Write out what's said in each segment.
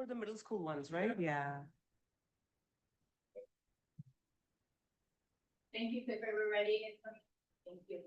For the middle school ones, right? Yeah. Thank you, Pippa. We're ready. Thank you.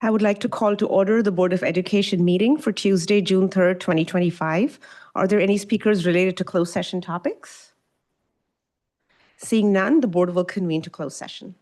I would like to call to order the Board of Education meeting for Tuesday, June 3rd, 2025. Are there any speakers related to closed session topics? Seeing none, the board will convene to closed session.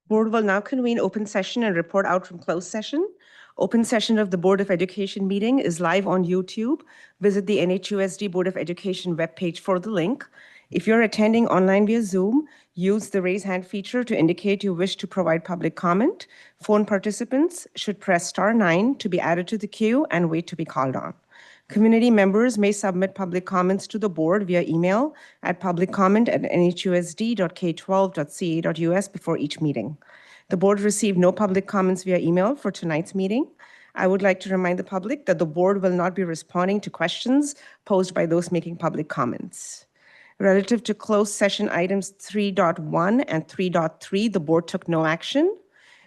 Board will now convene open session and report out from closed session. Open session of the Board of Education meeting is live on YouTube. Visit the NHUSD Board of Education webpage for the link. If you're attending online via Zoom, use the raise hand feature to indicate you wish to provide public comment. Phone participants should press *9 to be added to the queue and wait to be called on. Community members may submit public comments to the board via email at publiccomment@nhusd.k12.ca.us before each meeting. The board received no public comments via email for tonight's meeting. I would like to remind the public that the board will not be responding to questions posed by those making public comments. Relative to closed session items 3.1 and 3.3, the board took no action.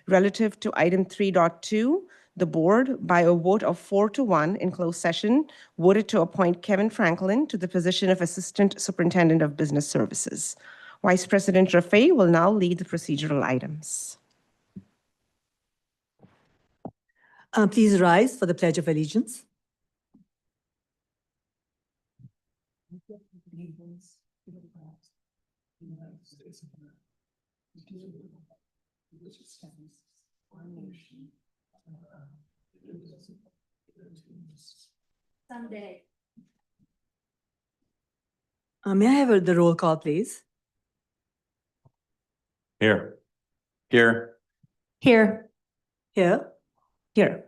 Relative to item 3.2, the board, by a vote of 4-1 in closed session, voted to appoint Kevin Franklin to the position of Assistant Superintendent of Business Services. Vice President Rafay will now lead the procedural items. Please rise for the Pledge of Allegiance. Someday. May I have the roll call, please? Here. Here. Here. Here. Here.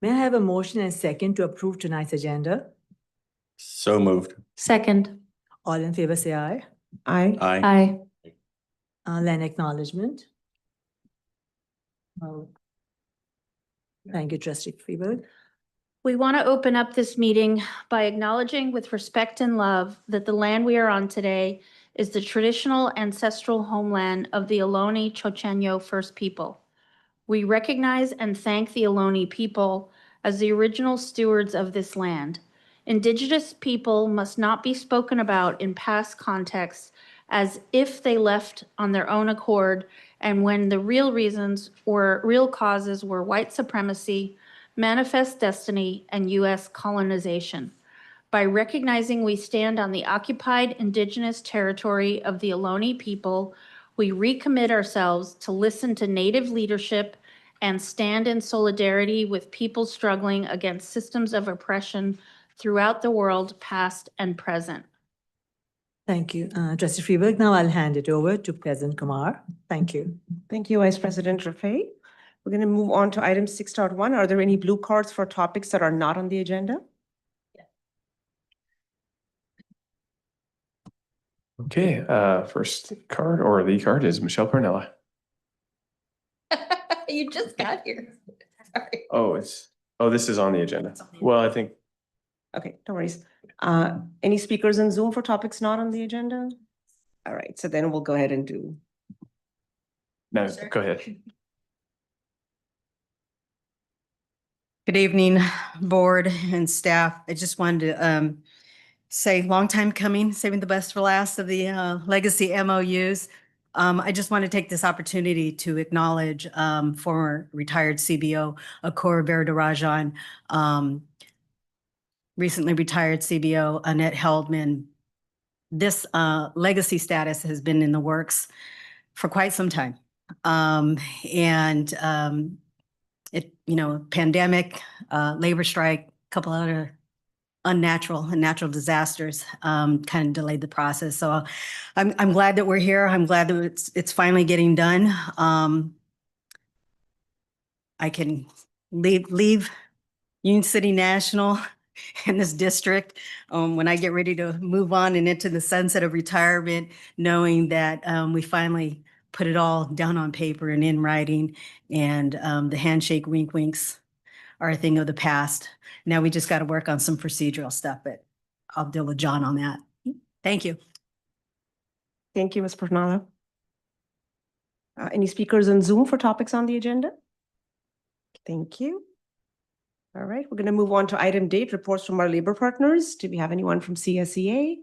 May I have a motion and second to approve tonight's agenda? So moved. Second. All in favor, say aye. Aye. Aye. Aye. Land acknowledgement. Thank you, Trustee Freeberg. We want to open up this meeting by acknowledging with respect and love that the land we are on today is the traditional ancestral homeland of the Ohlone Chochenyo First People. We recognize and thank the Ohlone people as the original stewards of this land. Indigenous people must not be spoken about in past contexts as if they left on their own accord and when the real reasons or real causes were white supremacy, manifest destiny, and U.S. colonization. By recognizing we stand on the occupied indigenous territory of the Ohlone people, we recommit ourselves to listen to Native leadership and stand in solidarity with people struggling against systems of oppression throughout the world, past and present. Thank you, Trustee Freeberg. Now I'll hand it over to President Kumar. Thank you. Thank you, Vice President Rafay. We're going to move on to item 6.1. Are there any blue cards for topics that are not on the agenda? Okay, first card or the card is Michelle Parnella. You just got here. Sorry. Oh, this is on the agenda. Well, I think, Okay, no worries. Any speakers in Zoom for topics not on the agenda? All right, so then we'll go ahead and do. no, go ahead. Good evening, board and staff. I just wanted to say long time coming, saving the best for last of the legacy MOUs. I just want to take this opportunity to acknowledge former retired CBO Akoor Veridarajan, recently retired CBO Annette Heldman. This legacy status has been in the works for quite some time. It, pandemic, labor strike, a couple other unnatural and natural disasters kind of delayed the process. So I'm glad that we're here. I'm glad that it's finally getting done. I can leave Union City National in this district when I get ready to move on and into the sunset of retirement, knowing that we finally put it all down on paper and in writing, and the handshake wink winks are a thing of the past. Now we just got to work on some procedural stuff, but I'll deal with John on that. Thank you. Thank you, Ms. Parnella. Any speakers in Zoom for topics on the agenda? Thank you. All right, we're going to move on to item date, reports from our labor partners. Do we have anyone from CSEA?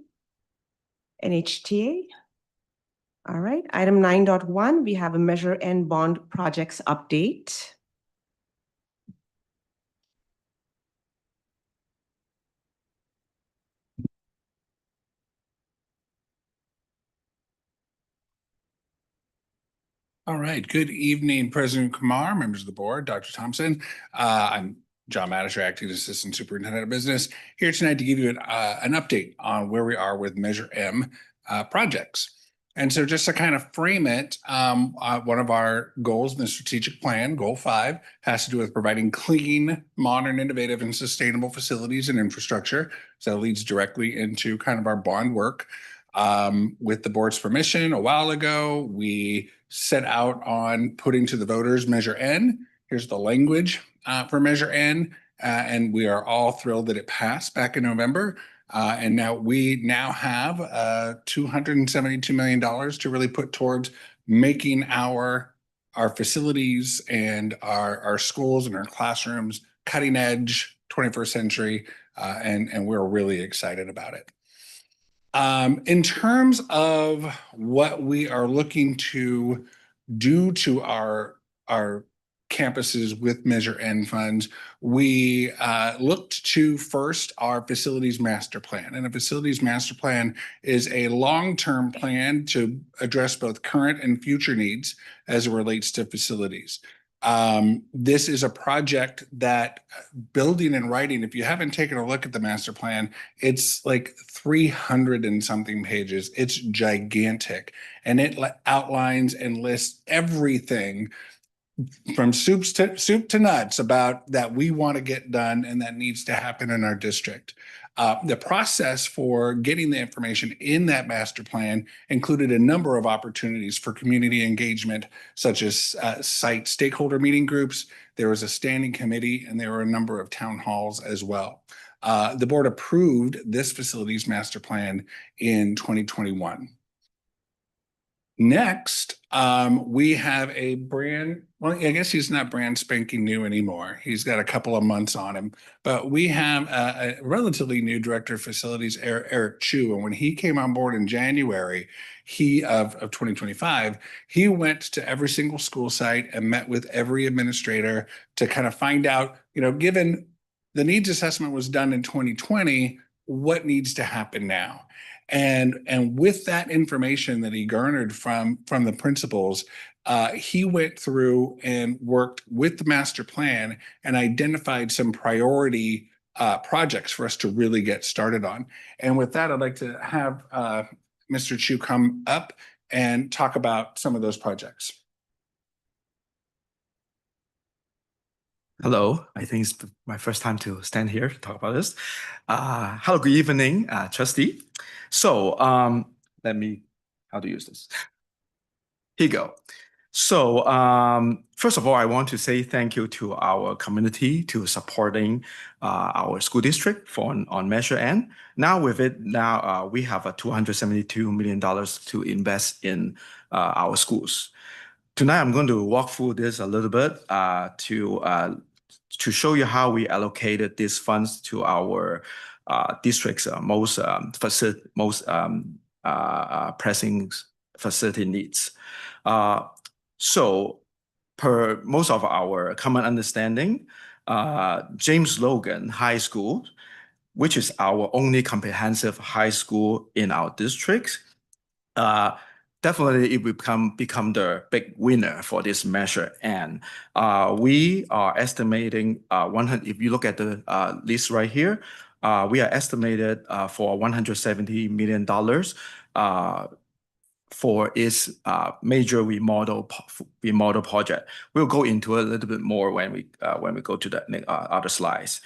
NHTA? All right, item 9.1, we have a Measure N bond projects update. All right. Good evening, President Kumar, members of the board, Dr. Thompson. I'm John Madisher, Acting Assistant Superintendent of Business, here tonight to give you an update on where we are with Measure M projects. And so just to kind of frame it, one of our goals in the strategic plan, Goal 5, has to do with providing clean, modern, innovative, and sustainable facilities and infrastructure. So it leads directly into kind of our bond work. With the board's permission, a while ago, we set out on putting to the voters Measure N. Here's the language for Measure N, and we are all thrilled that it passed back in November. And now we have $272 million to really put towards making our facilities and our schools and our classrooms cutting edge, 21st century, and we're really excited about it. In terms of what we are looking to do to our campuses with Measure N funds, we looked to first our facilities master plan. And a facilities master plan is a long-term plan to address both current and future needs as it relates to facilities. This is a project that building and writing, if you haven't taken a look at the master plan, it's like 300 and something pages. It's gigantic, and it outlines and lists everything from soup to nuts about that we want to get done and that needs to happen in our district. The process for getting the information in that master plan included a number of opportunities for community engagement, such as site stakeholder meeting groups. There was a standing committee, and there were a number of town halls as well. The board approved this facilities master plan in 2021. Next, we have a well, I guess he's not brand spanking new anymore. He's got a couple of months on him, but we have a relatively new director of facilities, Eric Chu. And when he came on board in January of 2025, he went to every single school site and met with every administrator to kind of find out, given the needs assessment was done in 2020, what needs to happen now? And with that information that he garnered from the principals, he went through and worked with the master plan and identified some priority projects for us to really get started on. And with that, I'd like to have Mr. Chu come up and talk about some of those projects. Hello, I think it's my first time to stand here to talk about this. Hello, good evening, trustee. So let me, how to use this? Here you go. So first of all, I want to say thank you to our community to supporting our school district on Measure N. Now with it, we have a $272 million to invest in our schools. Tonight, I'm going to walk through this a little bit to show you how we allocated these funds to our district's most pressing facility needs. So, per most of our common understanding, James Logan High School, which is our only comprehensive high school in our district, definitely it will become the big winner for this measure. And we are estimating 100. If you look at the list right here, we are estimated for $170 million for its major remodel project. We'll go into a little bit more when we go to the other slides.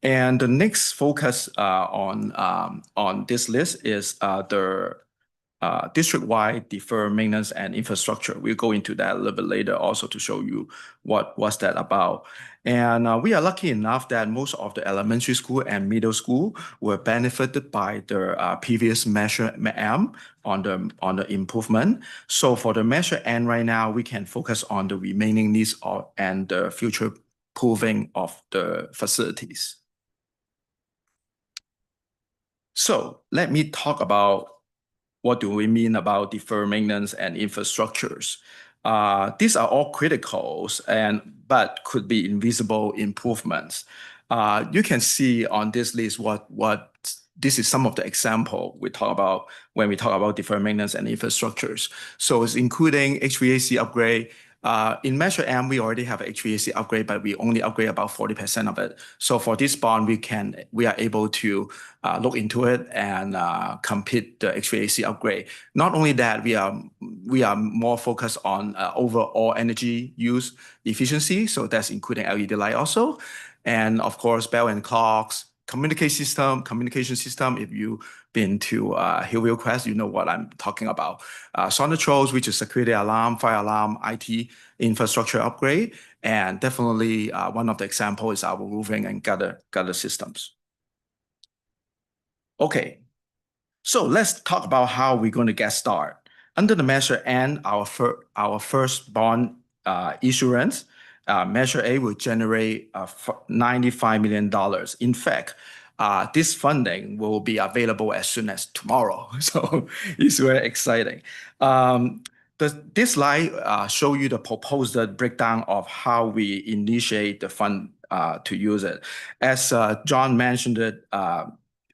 And the next focus on this list is the district-wide deferred maintenance and infrastructure. We'll go into that a little bit later also to show you what's that about. And we are lucky enough that most of the elementary school and middle school were benefited by the previous Measure M on the improvement. So for the Measure N right now, we can focus on the remaining needs and the future proofing of the facilities. So let me talk about what do we mean about deferred maintenance and infrastructures. These are all criticals, but could be invisible improvements. You can see on this list what this is some of the example we talk about when we talk about deferred maintenance and infrastructures. So it's including HVAC upgrade. In Measure M, we already have HVAC upgrade, but we only upgrade about 40% of it. So for this bond, we are able to look into it and complete the HVAC upgrade. Not only that, we are more focused on overall energy use efficiency. So that's including LED light also. And of course, bell and clocks, communication system. If you've been to Hillview Crest, you know what I'm talking about. Sonotrol, which is security alarm, fire alarm, IT infrastructure upgrade. And definitely one of the examples is our roofing and gutter systems. Okay, so let's talk about how we're going to get started. Under the Measure N, our first bond issuance, Measure A will generate $95 million. In fact, this funding will be available as soon as tomorrow. So it's very exciting. This slide shows you the proposed breakdown of how we initiate the fund to use it. As John mentioned it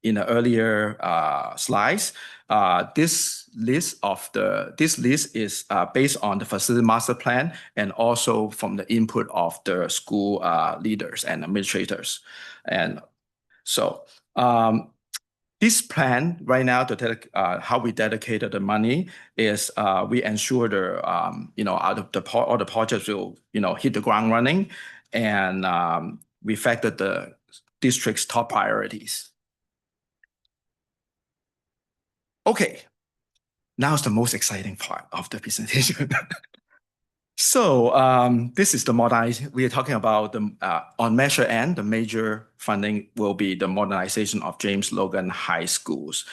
in the earlier slides, this list is based on the facility master plan and also from the input of the school leaders and administrators. And so this plan right now, how we dedicated the money is we ensure all the projects will hit the ground running, and we factored the district's top priorities. Okay, now is the most exciting part of the presentation. So this is the modernization. We are talking about on Measure N, the major funding will be the modernization of James Logan High Schools.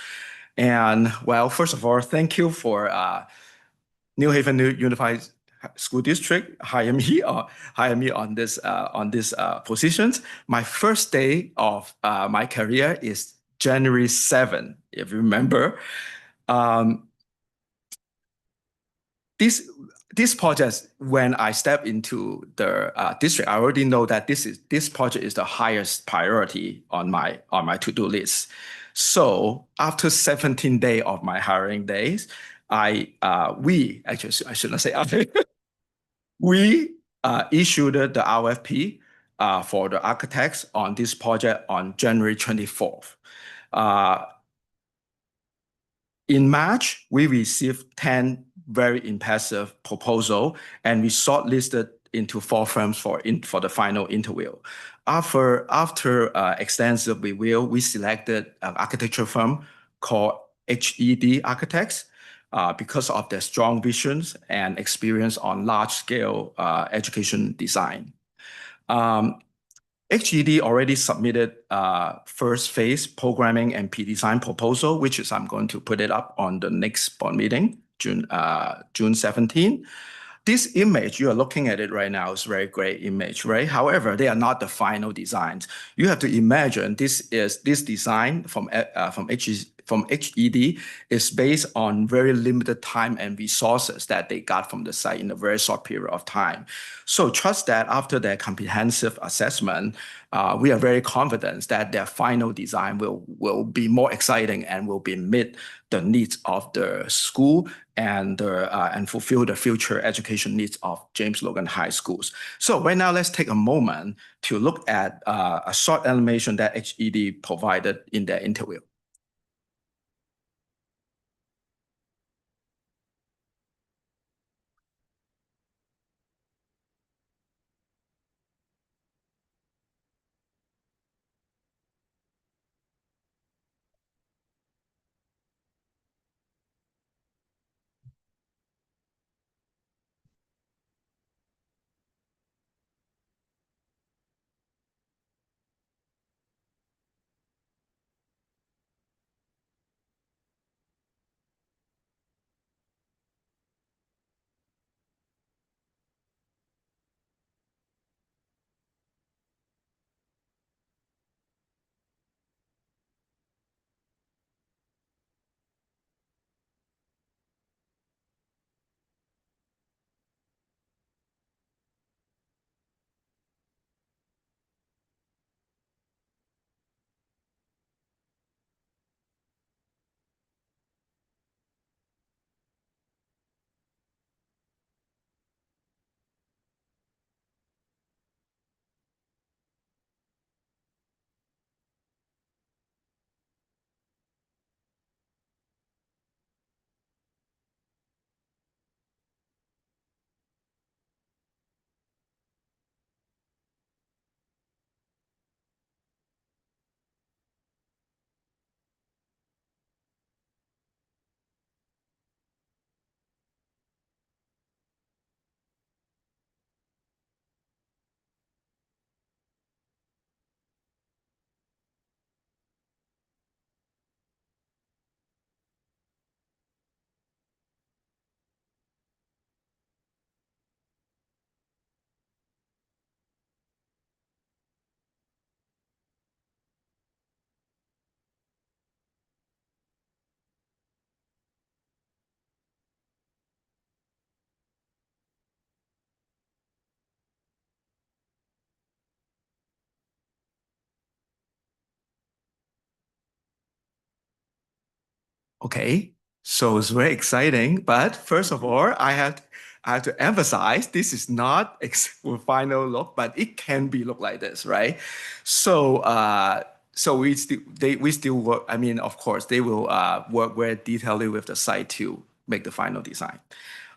And well, first of all, thank you for New Haven Unified School District hire me on this positions. My first day of my career is January 7, if you remember. This project, when I step into the district, I already know that this project is the highest priority on my to-do list. So after 17 days of my hiring days, we issued the RFP for the architects on this project on January 24th. In March, we received 10 very impressive proposals, and we shortlisted into 4 firms for the final interview. After extensive review, we selected an architecture firm called HED Architects because of their strong visions and experience on large-scale education design. HED already submitted first phase programming and P-design proposal, which is I'm going to put it up on the next board meeting, June 17. This image, you are looking at it right now, is a very great image, right? However, they are not the final designs. You have to imagine this design from HED is based on very limited time and resources that they got from the site in a very short period of time. So trust that after their comprehensive assessment, we are very confident that their final design will be more exciting and will meet the needs of the school and fulfill the future education needs of James Logan High Schools. So right now, let's take a moment to look at a short animation that HED provided in their interview. Okay, so it's very exciting. But first of all, I have to emphasize this is not a final look, but it can be look like this, right? So so we still work. I mean, of course, they will work very detailedly with the site to make the final design.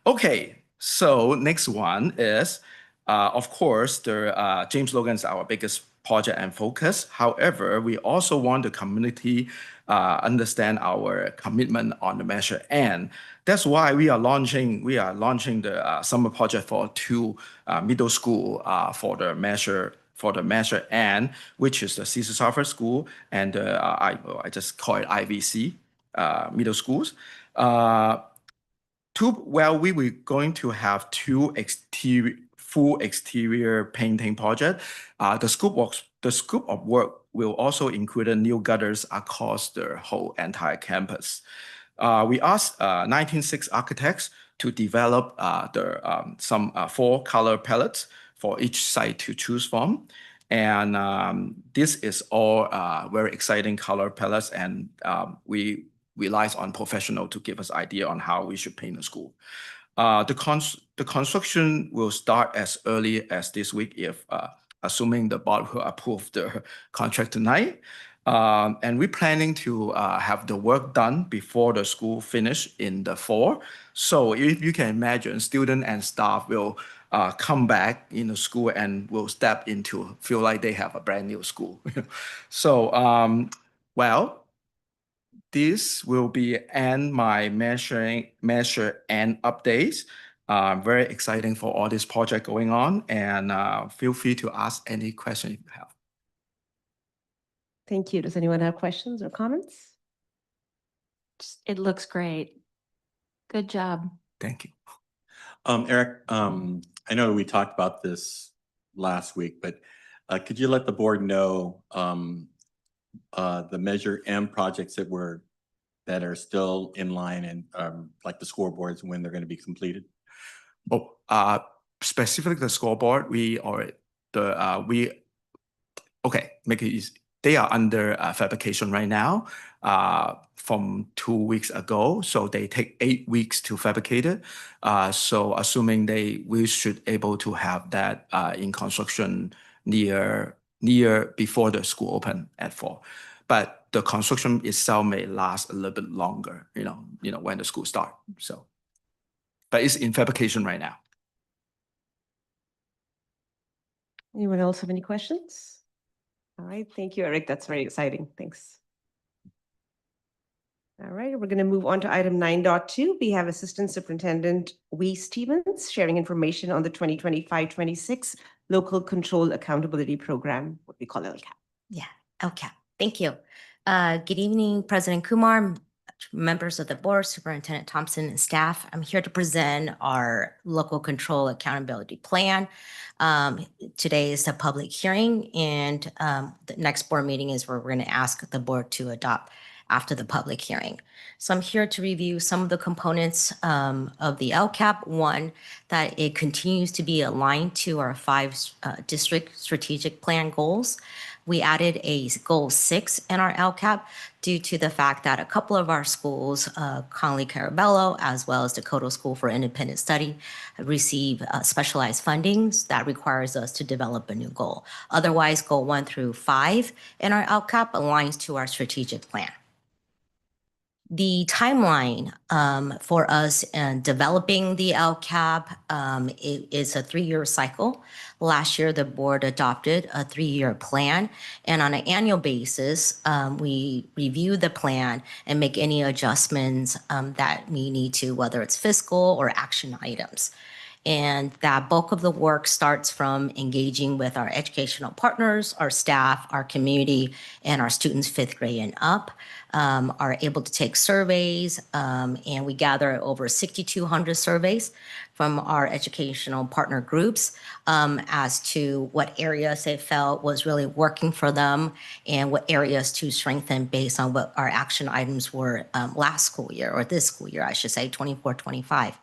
Okay, so next one is, of course, the James Logan is our biggest project and focus. However, we also want the community understand our commitment on the Measure N. That's why we are launching the summer project for two middle school for the Measure N, which is the Cesar Sarford School and I just call it IVC middle schools. We were going to have two full exterior painting project. The scope of work will also include new gutters across the whole entire campus. We asked 196 architects to develop some 4 color palettes for each site to choose from. And this is all very exciting color palettes, and we relies on professional to give us idea on how we should paint the school. The construction will start as early as this week if assuming the board will approve the contract tonight. And we're planning to have the work done before the school finish in the fall. So if you can imagine, student and staff will come back in the school and will feel like they have a brand new school. So, this will be end my Measure N updates. Very exciting for all this project going on, and feel free to ask any question you have. Thank you. Does anyone have questions or comments? It looks great. Good job. Thank you. Eric, I know we talked about this last week, but could you let the board know the Measure M projects that are still in line and like the scoreboards, when they're going to be completed? Oh, specifically the scoreboard, okay, make it easy. They are under fabrication right now from 2 weeks ago. So they take 8 weeks to fabricate it. So assuming we should able to have that in construction near before the school open at fall. But the construction itself may last a little bit longer, when the school start. So, but it's in fabrication right now. Anyone else have any questions? All right, thank you, Eric. That's very exciting. Thanks. All right, we're going to move on to item 9.2. We have Assistant Superintendent Wee Stevens sharing information on the 2025-26 Local Control Accountability Program, what we call LCAP. Yeah, LCAP. Thank you. Good evening, President Kumar, members of the board, Superintendent Thompson, and staff. I'm here to present our local control accountability plan. Today is a public hearing, and the next board meeting is where we're going to ask the board to adopt after the public hearing. So I'm here to review some of the components of the LCAP. One, that it continues to be aligned to our 5 district strategic plan goals. We added a goal 6 in our LCAP due to the fact that a couple of our schools, Conley Carabello, as well as Dakota School for Independent Study, receive specialized fundings that requires us to develop a new goal. Otherwise, goal 1 through 5 in our LCAP aligns to our strategic plan. The timeline for us in developing the LCAP is a 3-year cycle. Last year, the board adopted a 3-year plan, and on an annual basis, we review the plan and make any adjustments that we need to, whether it's fiscal or action items. And that bulk of the work starts from engaging with our educational partners, our staff, our community, and our students 5th grade and up. Are able to take surveys, and we gather over 6,200 surveys from our educational partner groups as to what areas they felt was really working for them and what areas to strengthen based on what our action items were last school year, or this school year, I should say, 24-25.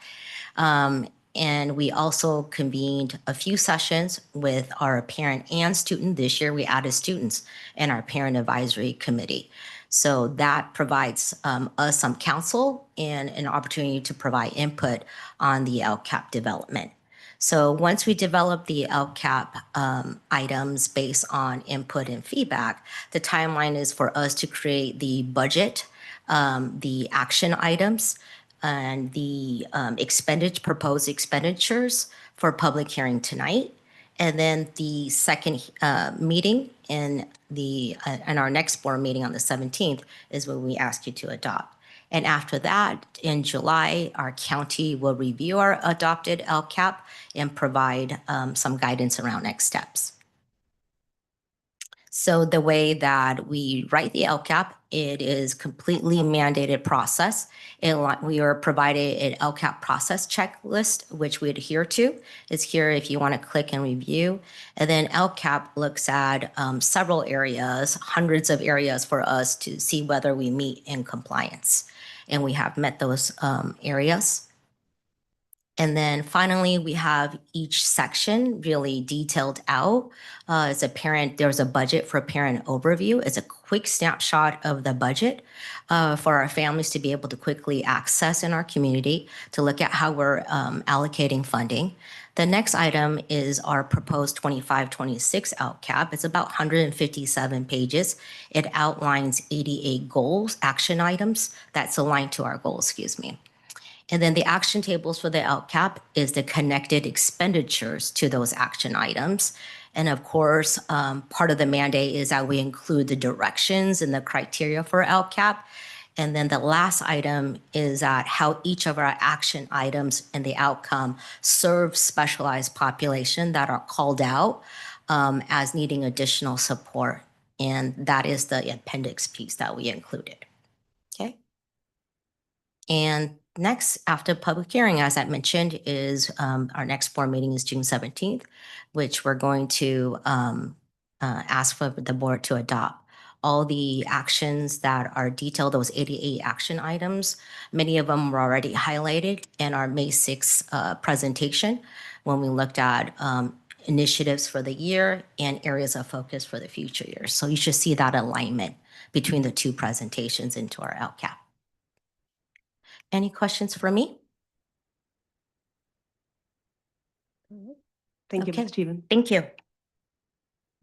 And we also convened a few sessions with our parent and student. This year, we added students in our parent advisory committee. So that provides us some counsel and an opportunity to provide input on the LCAP development. So once we develop the LCAP items based on input and feedback, the timeline is for us to create the budget, the action items, and the proposed expenditures for public hearing tonight. And then the second meeting in our next board meeting on the 17th is when we ask you to adopt. And after that, in July, our county will review our adopted LCAP and provide some guidance around next steps. So the way that we write the LCAP, it is completely mandated process. We are provided an LCAP process checklist, which we adhere to. It's here if you want to click and review. And then LCAP looks at several areas, hundreds of areas for us to see whether we meet in compliance. And we have met those areas. And then finally, we have each section really detailed out. As a parent, there's a budget for parent overview. It's a quick snapshot of the budget for our families to be able to quickly access in our community to look at how we're allocating funding. The next item is our proposed 25-26 LCAP. It's about 157 pages. It outlines 88 goals, action items that's aligned to our goals, And then the action tables for the LCAP is the connected expenditures to those action items. And of course, part of the mandate is that we include the directions and the criteria for LCAP. And then the last item is that how each of our action items and the outcome serve specialized population that are called out as needing additional support. And that is the appendix piece that we included. Okay. And next, after public hearing, as I mentioned, is our next board meeting is June 17th, which we're going to ask for the board to adopt. All the actions that are detailed, those 88 action items, many of them were already highlighted in our May 6th presentation when we looked at initiatives for the year and areas of focus for the future years. So you should see that alignment between the two presentations into our LCAP. Any questions for me? Thank you, Okay. Ms. Stephen. Thank you.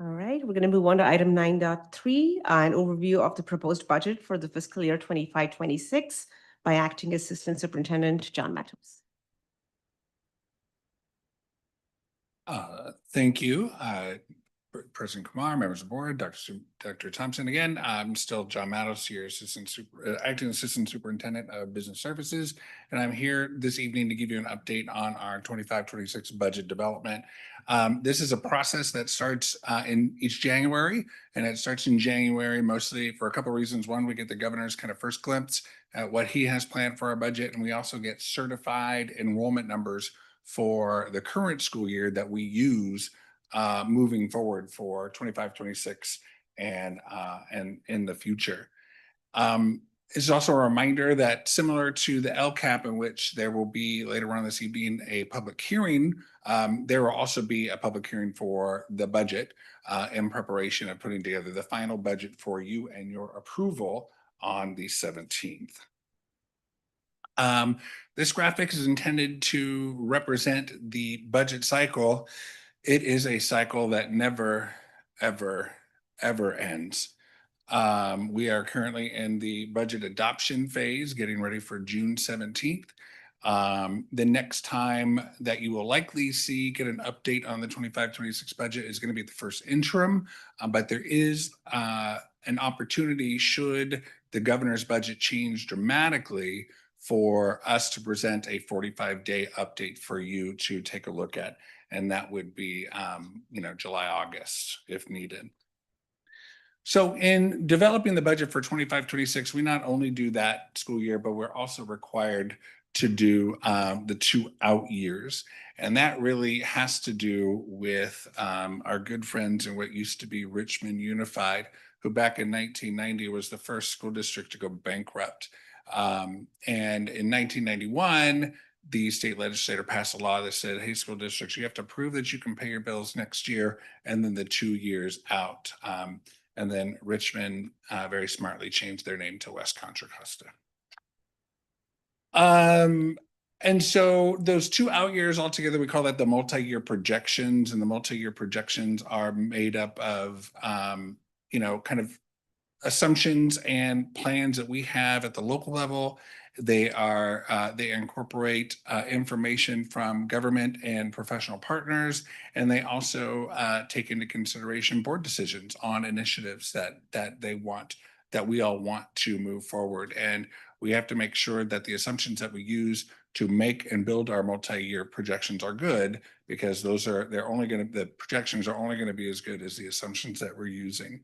All right, we're going to move on to item 9.3, an overview of the proposed budget for the fiscal year 25-26 by Acting Assistant Superintendent John Matos. Thank you, President Kumar, members of the board, Dr. Thompson. Again, I'm still John Matos, your Acting Assistant Superintendent of Business Services, and I'm here this evening to give you an update on our 25-26 budget development. This is a process that starts in each January, and it starts in January mostly for a couple of reasons. One, we get the governor's kind of first glimpse at what he has planned for our budget, and we also get certified enrollment numbers for the current school year that we use moving forward for 25-26 and in the future. It's also a reminder that similar to the LCAP, in which there will be later on this evening a public hearing, there will also be a public hearing for the budget in preparation of putting together the final budget for you and your approval on the 17th. This graphic is intended to represent the budget cycle. It is a cycle that never, ever, ever ends. We are currently in the budget adoption phase, getting ready for June 17th. The next time that you will likely get an update on the 25-26 budget is going to be the first interim, but there is an opportunity, should the governor's budget change dramatically, for us to present a 45-day update for you to take a look at. And that would be, July, August, if needed. So in developing the budget for 25-26, we not only do that school year, but we're also required to do the 2 out years. And that really has to do with our good friends in what used to be Richmond Unified, who back in 1990 was the first school district to go bankrupt. And in 1991, the state legislature passed a law that said, hey, school districts, you have to prove that you can pay your bills next year and then the 2 years out. And then Richmond very smartly changed their name to West Contra Costa. And so those 2 out years altogether, we call that the multi-year projections, and the multi-year projections are made up of, you know, kind of assumptions and plans that we have at the local level. They incorporate information from government and professional partners, and they also take into consideration board decisions on initiatives that we all want to move forward. And we have to make sure that the assumptions that we use to make and build our multi-year projections are good, because the projections are only going to be as good as the assumptions that we're using.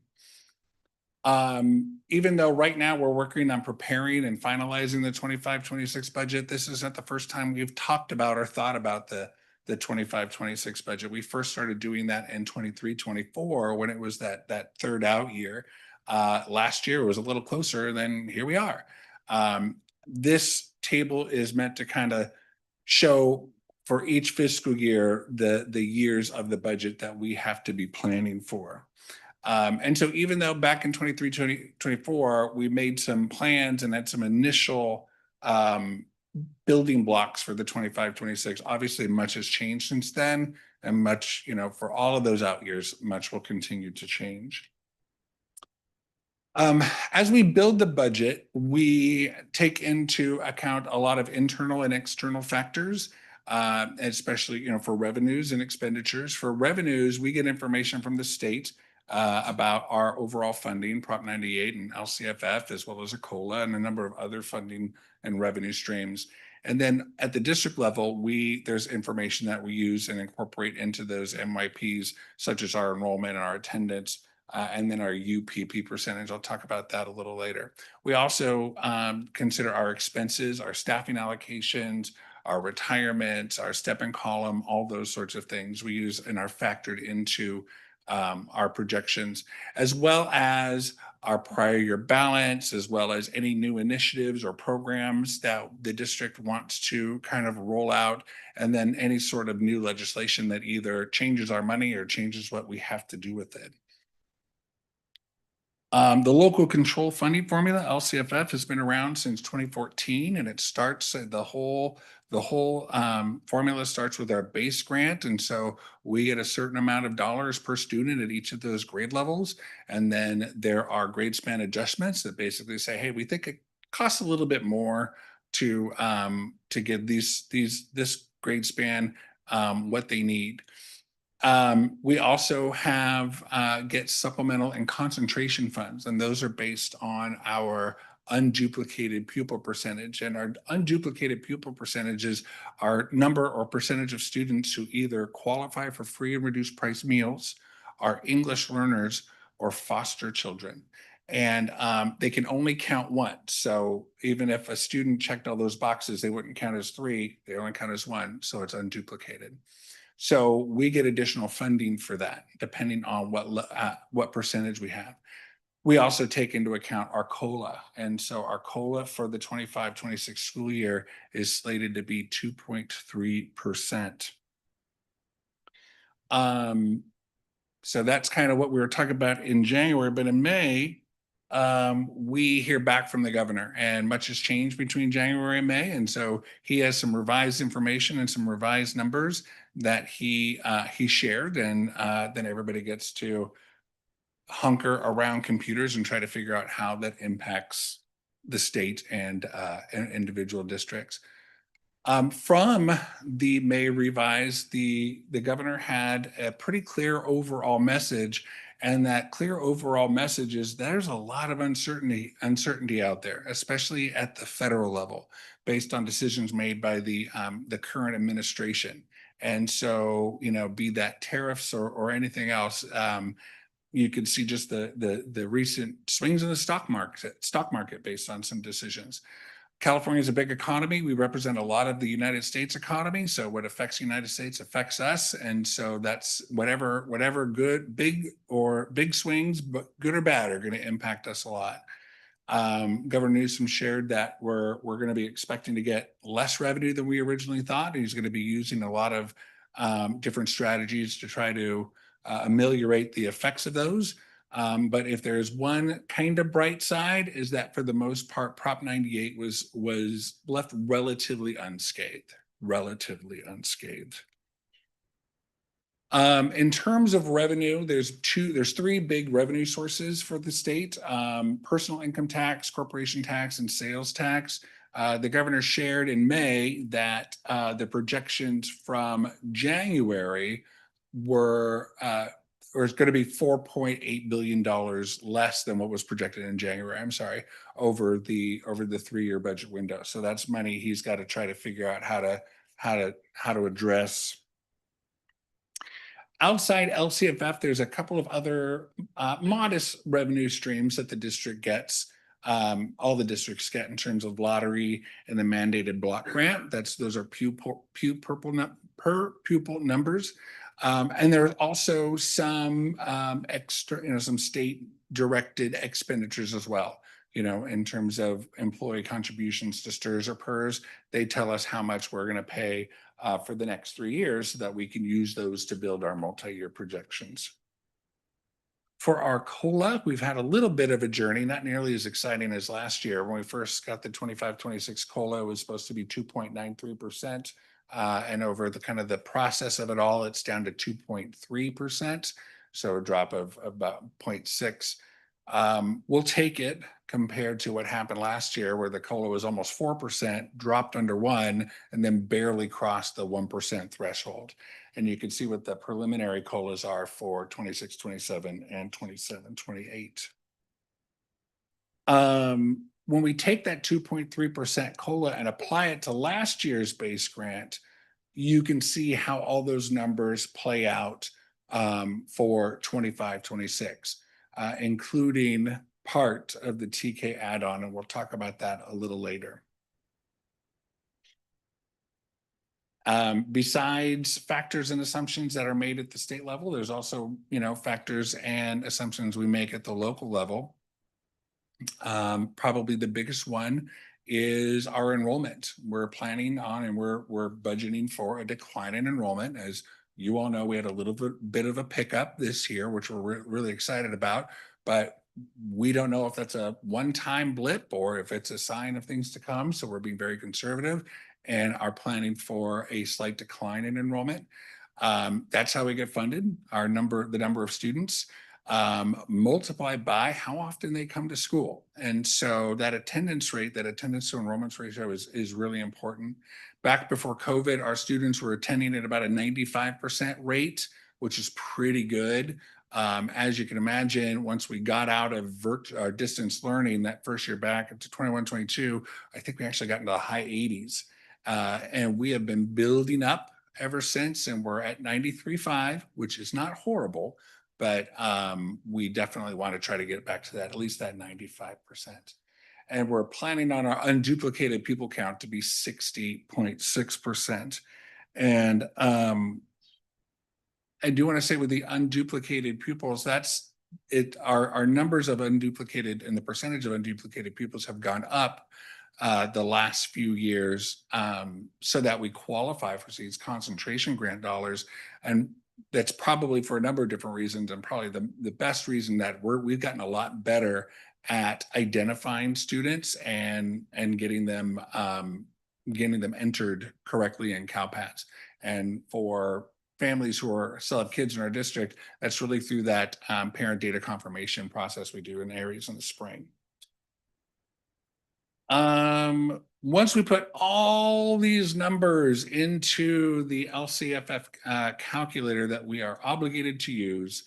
Even though right now we're working on preparing and finalizing the 25-26 budget, this isn't the first time we've talked about or thought about the 25-26 budget. We first started doing that in 23-24 when it was that third out year. Last year it was a little closer, then here we are. This table is meant to kind of show for each fiscal year the years of the budget that we have to be planning for. And so even though back in 23-24, we made some plans and had some initial building blocks for the 25-26, obviously much has changed since then, and much, you know, for all of those out years, much will continue to change. As we build the budget, we take into account a lot of internal and external factors, especially, you know, for revenues and expenditures. For revenues, we get information from the state about our overall funding, Prop 98 and LCFF, as well as ACOLA and a number of other funding and revenue streams. And then at the district level, there's information that we use and incorporate into those MYPs, such as our enrollment and our attendance, and then our UPP percentage. I'll talk about that a little later. We also consider our expenses, our staffing allocations, our retirement, our step and column, all those sorts of things we use and are factored into our projections, as well as our prior year balance, as well as any new initiatives or programs that the district wants to kind of roll out, and then any sort of new legislation that either changes our money or changes what we have to do with it. The local control funding formula, LCFF, has been around since 2014, and it starts the whole formula starts with our base grant. And so we get a certain amount of dollars per student at each of those grade levels. And then there are grade span adjustments that basically say, hey, we think it costs a little bit more to give this grade span what they need. We also get supplemental and concentration funds, and those are based on our unduplicated pupil percentage. And our unduplicated pupil percentages are number or percentage of students who either qualify for free and reduced price meals, are English learners, or foster children. And they can only count once. So even if a student checked all those boxes, they wouldn't count as 3, they only count as 1, so it's unduplicated. So we get additional funding for that, depending on what percentage we have. We also take into account our COLA. And so our COLA for the 25-26 school year is slated to be 2.3%. So that's kind of what we were talking about in January, but in May, we hear back from the governor, and much has changed between January and May. And so he has some revised information and some revised numbers that he shared, and then everybody gets to hunker around computers and try to figure out how that impacts the state and individual districts. From the May revise, the governor had a pretty clear overall message, and that clear overall message is there's a lot of uncertainty out there, especially at the federal level, based on decisions made by the current administration. And so, you know, be that tariffs or anything else, you could see just the recent swings in the stock market based on some decisions. California is a big economy. We represent a lot of the United States economy. So what affects the United States affects us. And so that's whatever good, big swings, but good or bad, are going to impact us a lot. Governor Newsom shared that we're going to be expecting to get less revenue than we originally thought. He's going to be using a lot of different strategies to try to ameliorate the effects of those. But if there's one kind of bright side, is that for the most part, Prop 98 was left relatively unscathed. In terms of revenue, there's three big revenue sources for the state: personal income tax, corporation tax, and sales tax. The governor shared in May that the projections from January were or it's going to be $4.8 billion less than what was projected in January. I'm sorry, over the 3-year budget window. So that's money he's got to try to figure out how to address. Outside LCFF, there's a couple of other modest revenue streams that the district gets. All the districts get in terms of lottery and the mandated block grant. Those are per pupil numbers. And there are also some extra, some state directed expenditures as well. In terms of employee contributions to STRS or PERS, they tell us how much we're going to pay for the next 3 years so that we can use those to build our multi-year projections. For our COLA, we've had a little bit of a journey, not nearly as exciting as last year. When we first got the 25-26 COLA, it was supposed to be 2.93%. And over the process of it all, it's down to 2.3%. So a drop of about 0.6. We'll take it compared to what happened last year, where the COLA was almost 4%, dropped under 1%, and then barely crossed the 1% threshold. And you can see what the preliminary COLAs are for 26-27 and 27-28. When we take that 2.3% COLA and apply it to last year's base grant, you can see how all those numbers play out for 25-26, including part of the TK add-on, and we'll talk about that a little later. Besides factors and assumptions that are made at the state level, there's also, factors and assumptions we make at the local level. Probably the biggest one is our enrollment. We're planning on and we're budgeting for a decline in enrollment. As you all know, we had a little bit of a pickup this year, which we're really excited about, but we don't know if that's a one-time blip or if it's a sign of things to come. So we're being very conservative and are planning for a slight decline in enrollment. That's how we get funded. The number of students multiplied by how often they come to school. And so that attendance rate, that attendance to enrollment ratio is really important. Back before COVID, our students were attending at about a 95% rate, which is pretty good. As you can imagine, once we got out of distance learning that first year back into 21-22, I think we actually got into the high 80s. And we have been building up ever since, and we're at 93.5, which is not horrible, but we definitely want to try to get back to that, at least that 95%. And we're planning on our unduplicated pupil count to be 60.6%. And I do want to say with the unduplicated pupils, that's it. Our numbers of unduplicated and the percentage of unduplicated pupils have gone up the last few years so that we qualify for these concentration grant dollars. And that's probably for a number of different reasons, and probably the best reason that we've gotten a lot better at identifying students and getting them entered correctly in CalPATS. And for families who still have kids in our district, that's really through that parent data confirmation process we do in Aries in the spring. Once we put all these numbers into the LCFF calculator that we are obligated to use,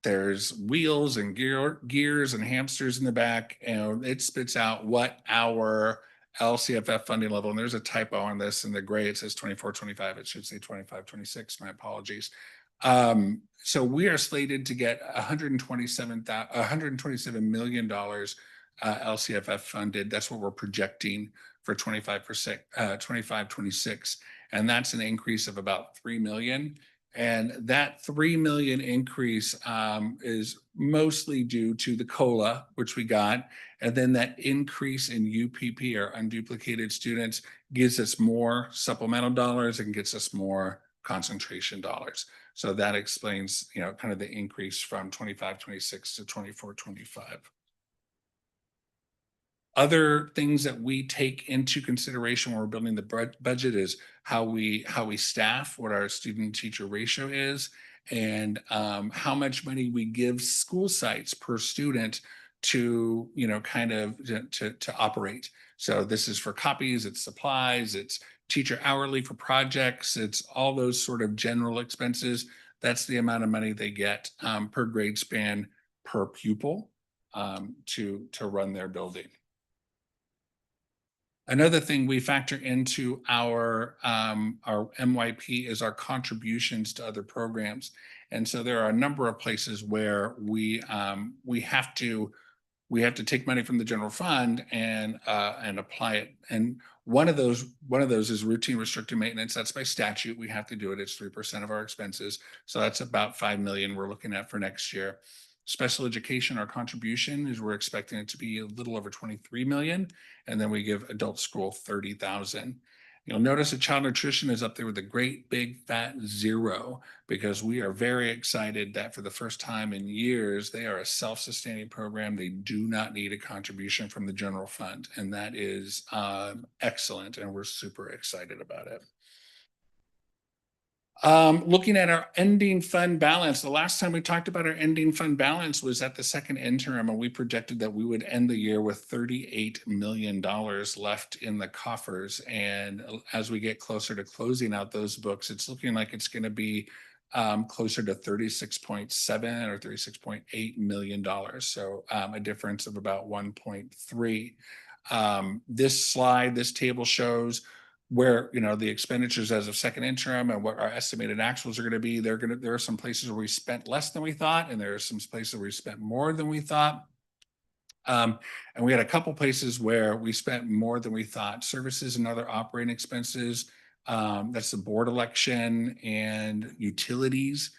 there's wheels and gears and hamsters in the back, and it spits out what our LCFF funding level, and there's a typo on this in the gray, it says 24-25, it should say 25-26, my apologies. So we are slated to get $127 million LCFF funded. That's what we're projecting for 25-26, and that's an increase of about $3 million. And that $3 million increase is mostly due to the COLA, which we got, and then that increase in UPP, or unduplicated students, gives us more supplemental dollars and gets us more concentration dollars. So that explains, you know, kind of the increase from 25-26 to 24-25. Other things that we take into consideration when we're building the budget is how we staff, what our student teacher ratio is, and how much money we give school sites per student to, you know, kind of to operate. So this is for copies, it's supplies, it's teacher hourly for projects, it's all those sort of general expenses. That's the amount of money they get per grade span per pupil to run their building. Another thing we factor into our MYP is our contributions to other programs. And so there are a number of places where we have to take money from the general fund and apply it. And one of those is routine restricted maintenance. That's by statute. We have to do it. It's 3% of our expenses. So that's about 5 million we're looking at for next year. Special education, our contribution is we're expecting it to be a little over 23 million. And then we give adult school 30,000. You'll notice that child nutrition is up there with a great big fat 0, because we are very excited that for the first time in years, they are a self-sustaining program. They do not need a contribution from the general fund. And that is excellent. And we're super excited about it. Looking at our ending fund balance, the last time we talked about our ending fund balance was at the second interim, and we projected that we would end the year with $38 million left in the coffers. And as we get closer to closing out those books, it's looking like it's going to be closer to 36.7 or $36.8 million. So a difference of about 1.3. This table shows where, you know, the expenditures as of second interim and what our estimated actuals are going to be. There are some places where we spent less than we thought, and there are some places where we spent more than we thought. And we had a couple places where we spent more than we thought. Services and other operating expenses, that's the board election and utilities.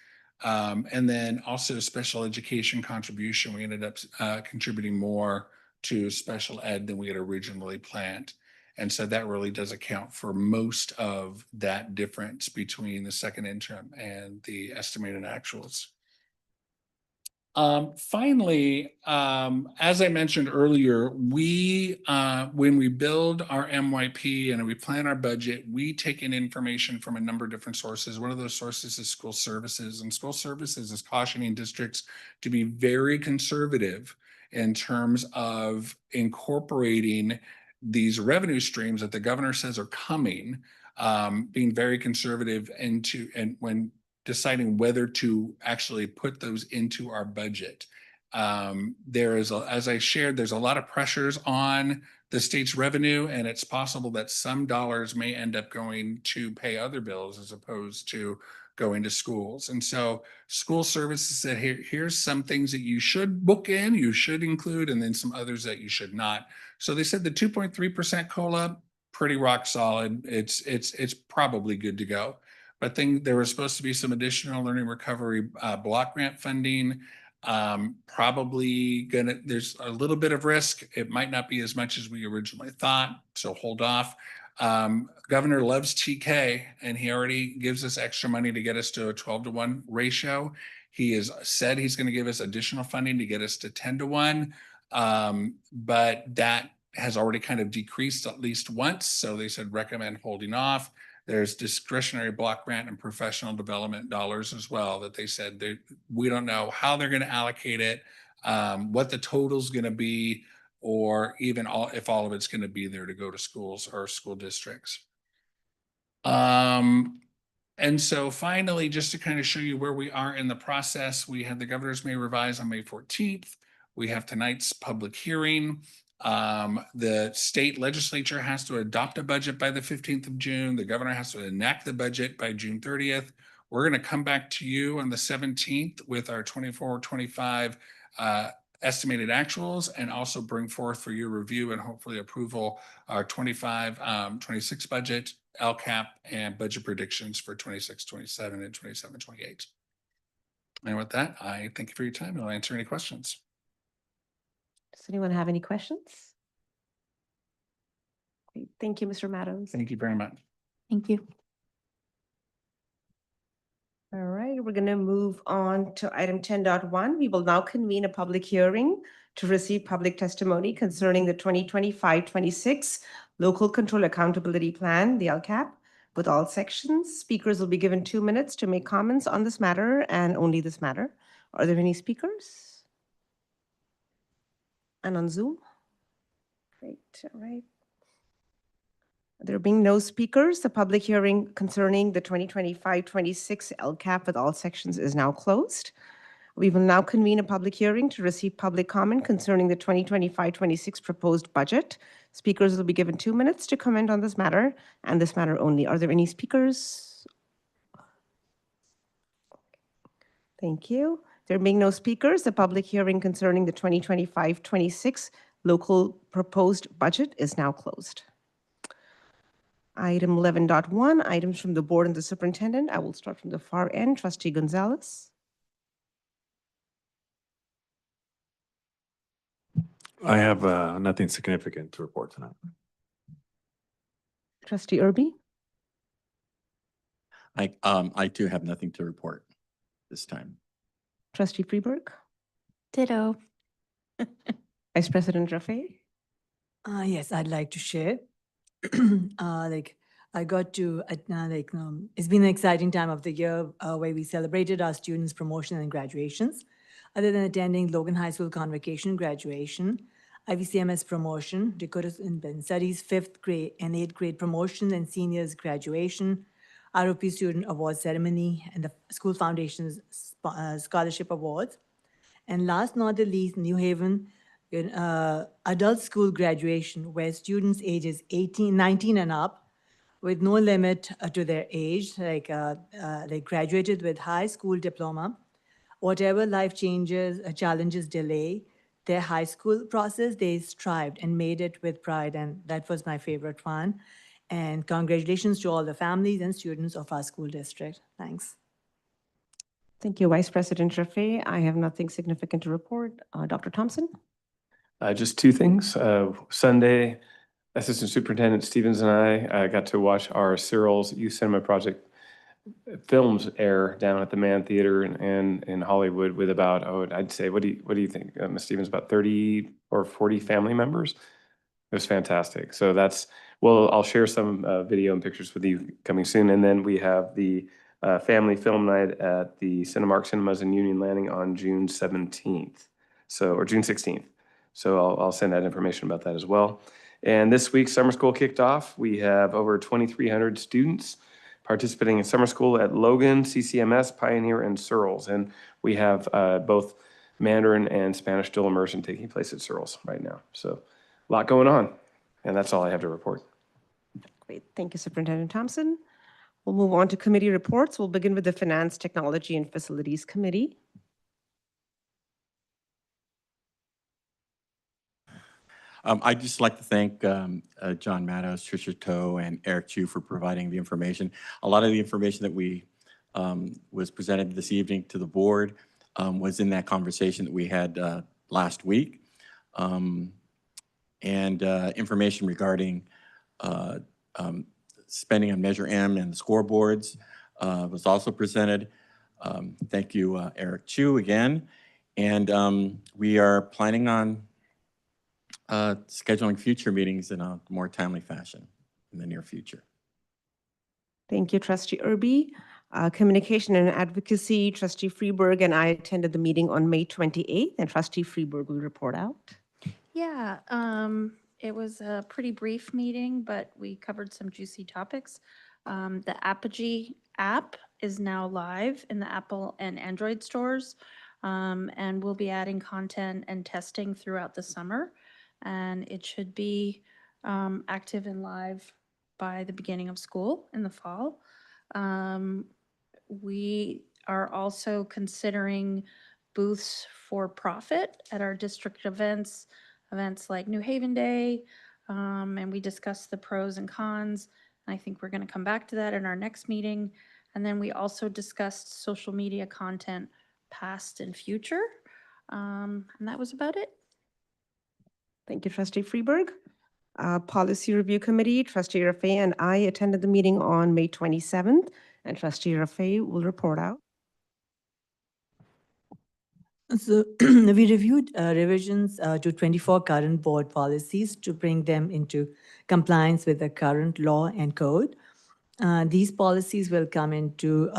And then also special education contribution. We ended up contributing more to special ed than we had originally planned. And so that really does account for most of that difference between the second interim and the estimated actuals. Finally, as I mentioned earlier, when we build our MYP and we plan our budget, we take in information from a number of different sources. One of those sources is school services, and school services is cautioning districts to be very conservative in terms of incorporating these revenue streams that the governor says are coming, being very conservative and when deciding whether to actually put those into our budget. As I shared, there's a lot of pressures on the state's revenue, and it's possible that some dollars may end up going to pay other bills as opposed to going to schools. And so school services said, here's some things that you should book in, you should include, and then some others that you should not. So they said the 2.3% COLA, pretty rock solid. It's probably good to go. But there was supposed to be some additional learning recovery block grant funding. There's a little bit of risk. It might not be as much as we originally thought, so hold off. Governor loves TK, and he already gives us extra money to get us to a 12-to-1 ratio. He has said he's going to give us additional funding to get us to 10-to-1, but that has already kind of decreased at least once. So they said recommend holding off. There's discretionary block grant and professional development dollars as well that they said we don't know how they're going to allocate it, what the total's going to be, or even if all of it's going to be there to go to schools or school districts. And so finally, just to kind of show you where we are in the process, we had the governor's May revise on May 14th. We have tonight's public hearing. The state legislature has to adopt a budget by the 15th of June. The governor has to enact the budget by June 30th. We're going to come back to you on the 17th with our 24-25 estimated actuals, and also bring forth for your review and hopefully approval our 25-26 budget, LCAP, and budget predictions for 26-27 and 27-28. And with that, I thank you for your time, and I'll answer any questions. Does anyone have any questions? Great. Thank you, Mr. Meadows. Thank you very much. Thank you. All right, we're going to move on to item 10.1. We will now convene a public hearing to receive public testimony concerning the 2025-26 Local Control Accountability Plan, the LCAP, with all sections. Speakers will be given 2 minutes to make comments on this matter and only this matter. Are there any speakers? And on Zoom? Great, all right. There being no speakers, the public hearing concerning the 2025-26 LCAP with all sections is now closed. We will now convene a public hearing to receive public comment concerning the 2025-26 proposed budget. Speakers will be given 2 minutes to comment on this matter and this matter only. Are there any speakers? Thank you. There being no speakers, the public hearing concerning the 2025-26 local proposed budget is now closed. Item 11.1, items from the board and the superintendent. I will start from the far end. Trustee Gonzalez. I have nothing significant to report tonight. Trustee Irby. I too have nothing to report this time. Trustee Freeberg. Ditto. Vice President Rafe. Yes, I'd like to share. I got to, it's been an exciting time of the year where we celebrated our students' promotion and graduations. Other than attending Logan High School convocation graduation, IVCMS promotion, Dakota Independent Studies 5th grade and 8th grade promotion and seniors graduation, ROP student award ceremony, and the school foundation's scholarship awards. And last not the least, New Haven adult school graduation, where students ages 19 and up, with no limit to their age, they graduated with high school diploma. Whatever life changes, challenges, delay, their high school process, they strived and made it with pride, and that was my favorite one. And congratulations to all the families and students of our school district. Thanks. Thank you, Vice President Rafe. I have nothing significant to report. Dr. Thompson. Just two things. Sunday, Assistant Superintendent Stevens and I got to watch our Cyril's Youth Cinema Project films air down at the Mann Theater in Hollywood with about, I'd say, what do you think, Ms. Stevens, about 30 or 40 family members? It was fantastic. So I'll share some video and pictures with you coming soon. And then we have the family film night at the Cinemark Cinemas in Union Landing on June 17th, or June 16th. So I'll send that information about that as well. And this week, summer school kicked off. We have over 2,300 students participating in summer school at Logan, CCMS, Pioneer, and Searles. And we have both Mandarin and Spanish dual immersion taking place at Searles right now. So a lot going on. And that's all I have to report. Great. Thank you, Superintendent Thompson. We'll move on to committee reports. We'll begin with the Finance, Technology, and Facilities Committee. I'd just like to thank John Matos, Tricia Toe, and Eric Chu for providing the information. A lot of the information that we was presented this evening to the board was in that conversation that we had last week. And information regarding spending on Measure M and the scoreboards was also presented. Thank you, Eric Chu, again. And we are planning on scheduling future meetings in a more timely fashion in the near future. Thank you, Trustee Irby. Communication and Advocacy, Trustee Freeberg and I attended the meeting on May 28th, and Trustee Freeberg will report out. Yeah, it was a pretty brief meeting, but we covered some juicy topics. The Apogee app is now live in the Apple and Android stores, and we'll be adding content and testing throughout the summer. And it should be active and live by the beginning of school in the fall. We are also considering booths for profit at our district events like New Haven Day, and we discussed the pros and cons. And I think we're going to come back to that in our next meeting. And then we also discussed social media content, past and future. And that was about it. Thank you, Trustee Freeberg. Policy Review Committee, Trustee Rafe and I attended the meeting on May 27th. and Trustee Rafe will report out. So we reviewed revisions to 24 current board policies to bring them into compliance with the current law and code. These policies will come into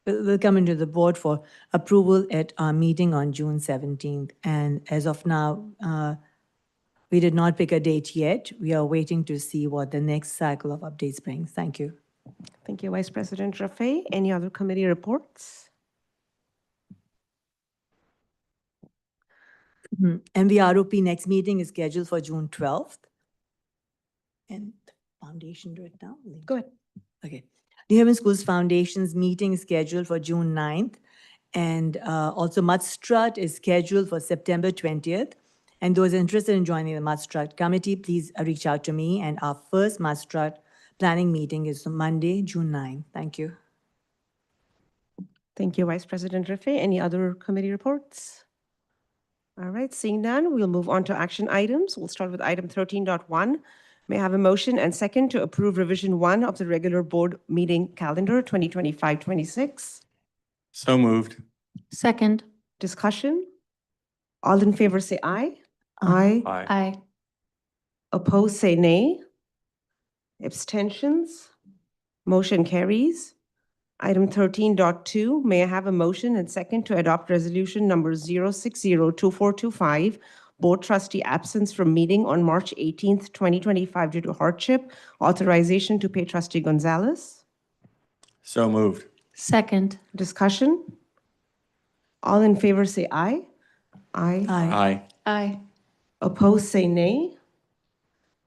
the board for approval at our meeting on June 17th. And as of now, we did not pick a date yet. We are waiting to see what the next cycle of updates brings. Thank you. Thank you, Vice President Rafe. Any other committee reports? MVROP next meeting is scheduled for June 12th. And the foundation, do it now? Go ahead. Okay. New Haven Schools Foundation's meeting is scheduled for June 9th. And also Mud Strut is scheduled for September 20th. And those interested in joining the Mud Strut committee, please reach out to me. And our first Mud Strut planning meeting is Monday, June 9th. Thank you. Thank you, Vice President Rafe. Any other committee reports? All right, seeing none, we'll move on to action items. We'll start with item 13.1. May I have a motion and second to approve revision 1 of the regular board meeting calendar 2025-26? So moved. Second. Discussion? All in favor say aye. Aye. Aye. Aye. Opposed say nay. Abstentions? Motion carries. Item 13.2, may I have a motion and second to adopt resolution number 0602425, board trustee absence from meeting on March 18th, 2025 due to hardship, authorization to pay trustee Gonzalez? So moved. Second. Discussion? All in favor say aye. Aye. Aye. Aye. Aye. Opposed say nay.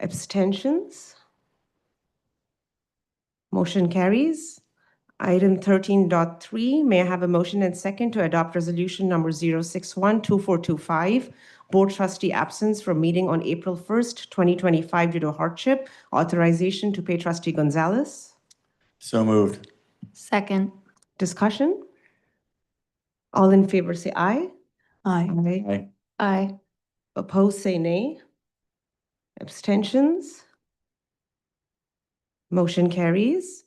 Abstentions? Motion carries. Item 13.3, may I have a motion and second to adopt resolution number 0612425, board trustee absence from meeting on April 1st, 2025 due to hardship, authorization to pay trustee Gonzalez? So moved. Second. Discussion? All in favor say aye. Aye. Aye. Aye. Opposed say nay. Abstentions? Motion carries.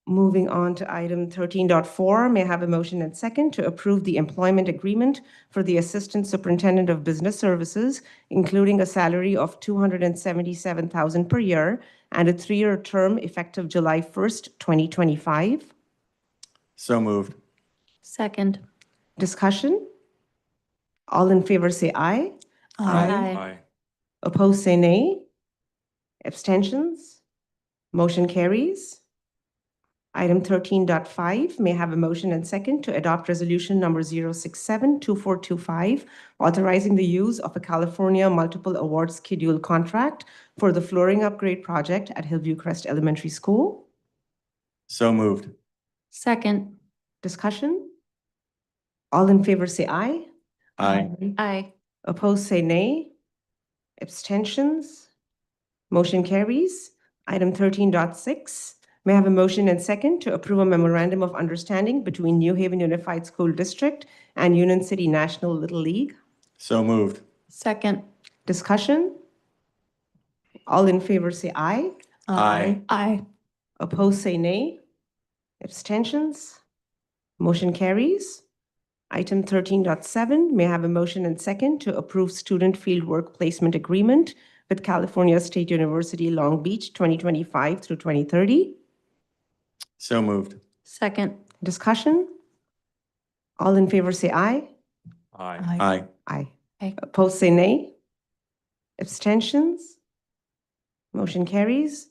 Moving on to item 13.4, may I have a motion and second to approve the employment agreement for the Assistant Superintendent of Business Services, including a salary of $277,000 per year and a 3-year term effective July 1st, 2025. So moved. Second. Discussion? All in favor say aye. Aye. Aye. Opposed say nay. Abstentions? Motion carries. Item 13.5, may I have a motion and second to adopt resolution number 0672425, authorizing the use of a California Multiple Award Schedule contract for the flooring upgrade project at Hillview Crest Elementary School. So moved. Second. Discussion? All in favor say aye. Aye. Aye. Opposed say nay. Abstentions? Motion carries. Item 13.6, may I have a motion and second to approve a memorandum of understanding between New Haven Unified School District and Union City National Little League? So moved. Second. Discussion? All in favor say aye. Aye. Aye. Opposed say nay. Abstentions? Motion carries. Item 13.7, may I have a motion and second to approve student fieldwork placement agreement with California State University Long Beach 2025 through 2030? So moved. Second. Discussion? All in favor say aye. Aye. Aye. Aye. Aye. Opposed say nay. Abstentions? Motion carries.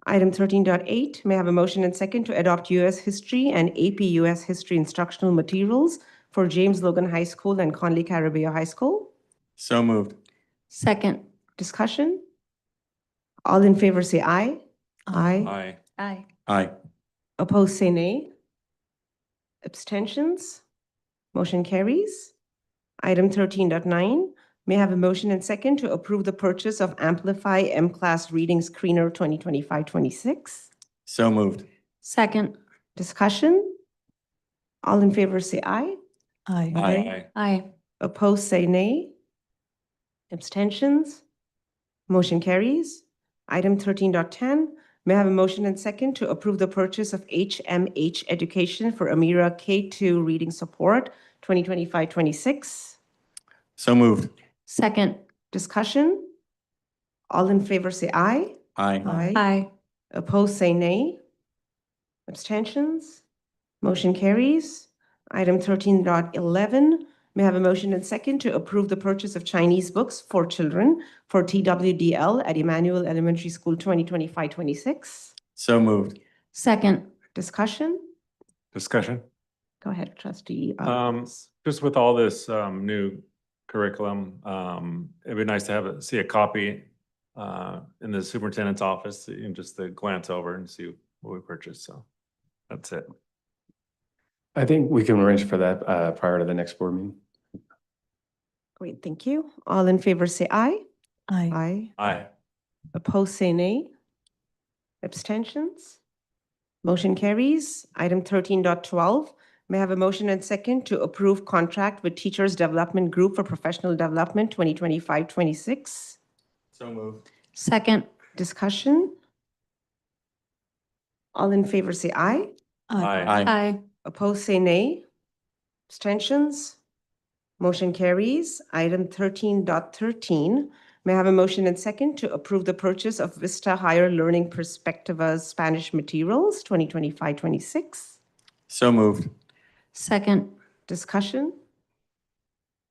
Item 13.8, may I have a motion and second to adopt U.S. History and AP U.S. History instructional materials for James Logan High School and Conley Carabeo High School? So moved. Second. Discussion? All in favor say aye. Aye. Aye. Aye. Aye. Opposed say nay. Abstentions? Motion carries. Item 13.9, may I have a motion and second to approve the purchase of Amplify M-Class Reading Screener 2025-26? So moved. Second. Discussion? All in favor say aye. Aye. Aye. Aye. Opposed say nay. Abstentions? Motion carries. Item 13.10, May I have a motion and second to approve the purchase of HMH Education for Amira K2 Reading Support 2025-26? So moved. Second. Discussion? All in favor say aye. Aye. Aye. Opposed say nay. Abstentions? Motion carries. Item 13.11, may I have a motion and second to approve the purchase of Chinese books for children for TWDL at Emmanuel Elementary School 2025-26? So moved. Second. Discussion? Discussion? Go ahead, trustee. Just with all this new curriculum, it'd be nice to see a copy in the superintendent's office, and just to glance over and see what we purchased. So that's it. I think we can arrange for that prior to the next board meeting. Great, thank you. All in favor say aye. Aye. Aye. Aye. Opposed say nay. Abstentions? Motion carries. Item 13.12, may I have a motion and second to approve contract with Teachers Development Group for Professional Development 2025-26? So moved. Second. Discussion? All in favor say aye. Aye. Aye. Opposed say nay. Abstentions? Motion carries. Item 13.13, may I have a motion and second to approve the purchase of Vista Higher Learning Perspectiva's Spanish materials 2025-26? So moved. Second. Discussion?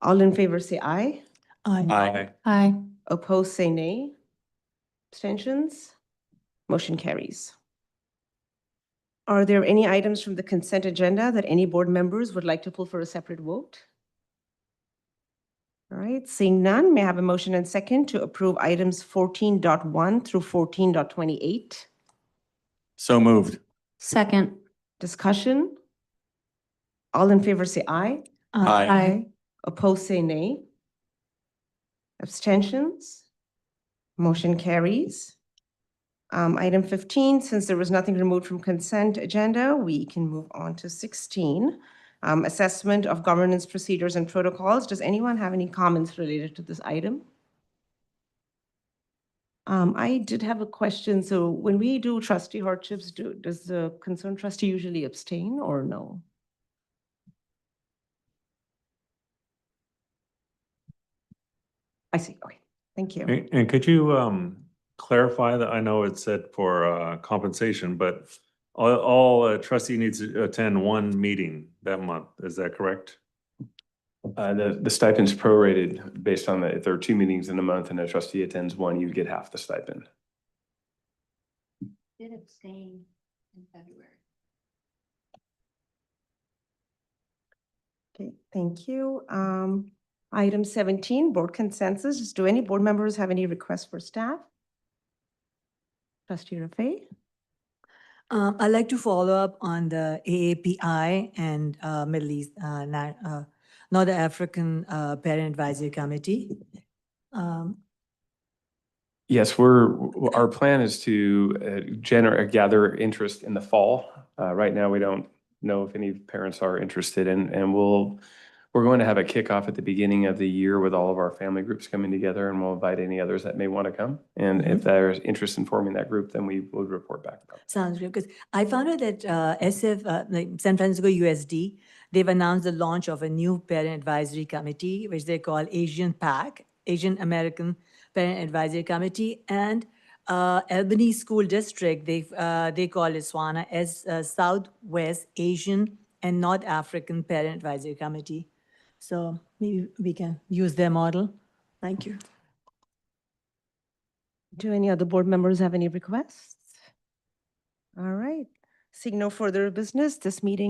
All in favor say aye. Aye. Aye. Aye. Opposed say nay. Abstentions? Motion carries. Are there any items from the consent agenda that any board members would like to pull for a separate vote? All right, seeing none, may I have a motion and second to approve items 14.1 through 14.28? So moved. Second. Discussion? All in favor say aye. Aye. Opposed say nay. Abstentions? Motion carries. Item 15, since there was nothing removed from consent agenda, we can move on to 16. Assessment of governance procedures and protocols. Does anyone have any comments related to this item? I did have a question. So when we do trustee hardships, does the concerned trustee usually abstain or no? I see. Okay, thank you. And could you clarify that? I know it said for compensation, but all trustee needs to attend one meeting that month. Is that correct? The stipend's prorated based on if there are 2 meetings in a month and a trustee attends one, you get half the stipend. Did abstain in February. Okay, thank you. Item 17, board consensus. Do any board members have any requests for staff? Trustee Rafay? I'd like to follow up on the AAPI and Middle East, North African Parent Advisory Committee. Yes, our plan is to gather interest in the fall. Right now, we don't know if any parents are interested and we're going to have a kickoff at the beginning of the year with all of our family groups coming together, and we'll invite any others that may want to come. And if there's interest in forming that group, then we will report back. Sounds good, because I found out that like San Francisco USD, they've announced the launch of a new parent advisory committee, which they call Asian PAC, Asian American Parent Advisory Committee, and Albany School District, they call it SWANA, as Southwest Asian and North African Parent Advisory Committee. So maybe we can use their model. Thank you. Do any other board members have any requests? All right. Seeing no further business, this meeting